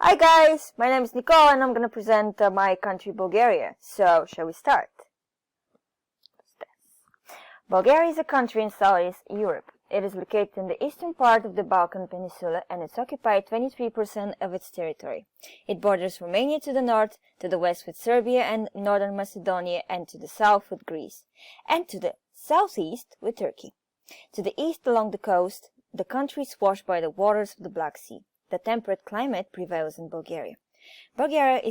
Hi guys, my name is Nicole and I'm gonna present my country Bulgaria. So, shall we start? Bulgaria is a country in Southeast Europe. It is located in the eastern part of the Balkan Peninsula and it's occupied 23% of its territory. It borders Romania to the north, to the west with Serbia and northern Macedonia, and to the south with Greece, and to the southeast with Turkey. To the east along the coast, the country is washed by the waters of the Black Sea. The temperate climate prevails in Bulgaria. Bulgaria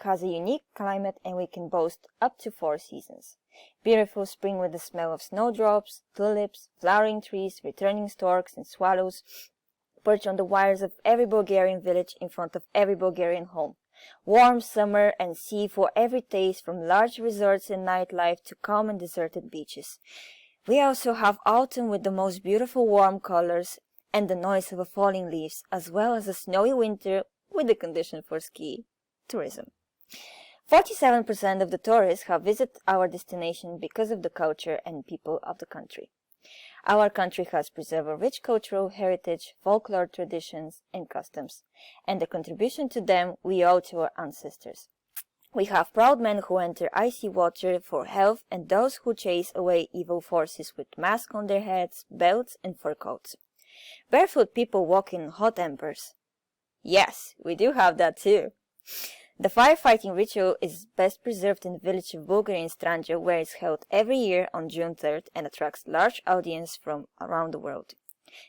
has a unique climate and we can boast up to 4 seasons. Beautiful spring with the smell of snowdrops, tulips, flowering trees, returning storks and swallows perch on the wires of every Bulgarian village in front of every Bulgarian home. Warm summer and sea for every taste, from large resorts and nightlife to calm and deserted beaches. We also have autumn with the most beautiful warm colors and the noise of falling leaves, as well as a snowy winter with the condition for ski tourism. 47% of the tourists have visited our destination because of the culture and people of the country. Our country has preserved a rich cultural heritage, folklore traditions, and customs, and the contribution to them we owe to our ancestors. We have proud men who enter icy water for health and those who chase away evil forces with masks on their heads, belts, and fur coats. Barefoot people walk in hot embers. Yes, we do have that too. The firefighting ritual is best preserved in the village of Bulgaria in Stranja, where it's held every year on June 3rd and attracts large audience from around the world.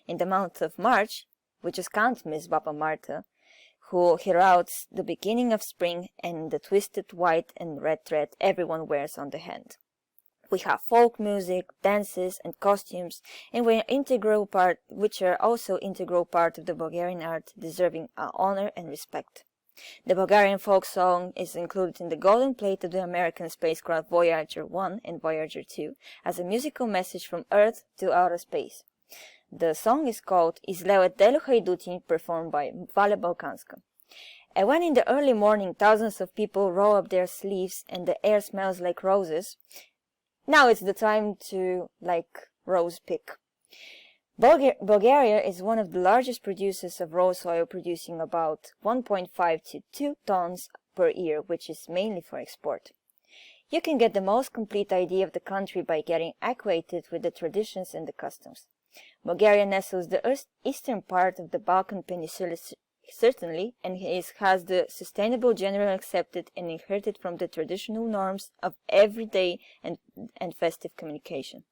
In the month of March, we just can't miss Baba Marta, who heralds the beginning of spring and the twisted white and red thread everyone wears on the hand. We have folk music, dances, and costumes, and which are also integral part of the Bulgarian art, deserving our honor and respect. The Bulgarian folk song is included in the golden plate of the American spacecraft Voyager 1 and Voyager 2 as a musical message from Earth to outer space. The song is called Izleo Delu Haiduti, performed by Vale Balkanska. And when in the early morning thousands of people roll up their sleeves and the air smells like roses, now it's the time to rose pick. Bulgaria is one of the largest producers of rose oil, producing about 1.5 to 2 tons per year, which is mainly for export. You can get the most complete idea of the country by getting acquainted with the traditions and the customs. Bulgaria nestles the eastern part of the Balkan Peninsula certainly, and has the sustainable, generally accepted and inherited from the traditional norms of everyday and festive communication.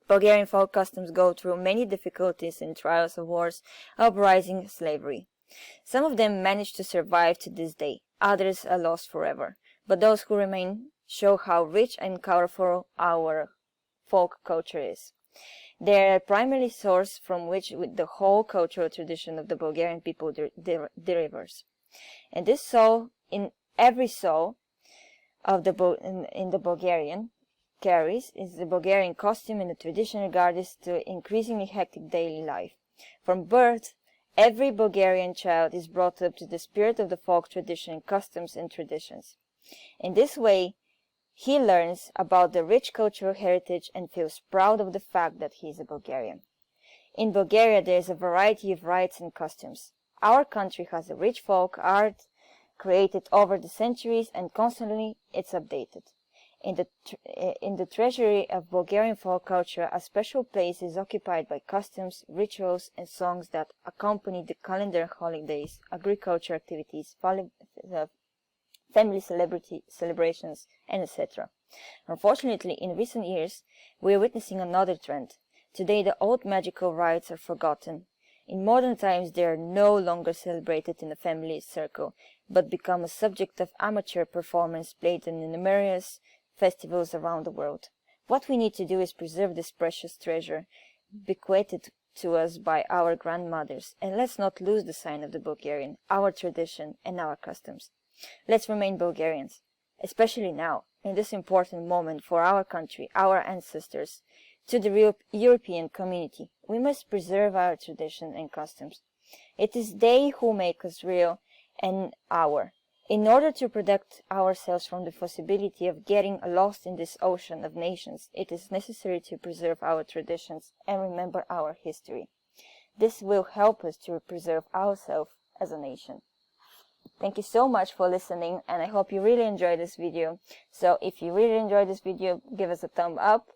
Bulgarian folk customs go through many difficulties and trials of wars, uprising, slavery. Some of them manage to survive to this day, others are lost forever, but those who remain show how rich and colorful our folk culture is. They are a primary source from which the whole cultural tradition of the Bulgarian people derives. And this soul, in every soul of in the Bulgarian, carries is the Bulgarian costume and the tradition regarded to increasingly hectic daily life. From birth, every Bulgarian child is brought up to the spirit of the folk tradition, customs, and traditions. In this way, he learns about the rich cultural heritage and feels proud of the fact that he is a Bulgarian. In Bulgaria, there is a variety of rites and customs. Our country has a rich folk art created over the centuries, and constantly it's updated. In the treasury of Bulgarian folk culture, a special place is occupied by customs, rituals, and songs that accompany the calendar holidays, agriculture activities, family celebrations, and etc. Unfortunately, in recent years, we are witnessing another trend. Today, the old magical rites are forgotten. In modern times, they are no longer celebrated in a family circle, but become a subject of amateur performance played in numerous festivals around the world. What we need to do is preserve this precious treasure, bequeathed to us by our grandmothers, and let's not lose the sign of the Bulgarian, our tradition, and our customs. Let's remain Bulgarians, especially now, in this important moment for our country, our ancestors, to the European community. We must preserve our tradition and customs. It is they who make us real and our. In order to protect ourselves from the possibility of getting lost in this ocean of nations, it is necessary to preserve our traditions and remember our history. This will help us to preserve ourselves as a nation. Thank you so much for listening, and I hope you really enjoyed this video. So if you really enjoyed this video, give us a thumb up.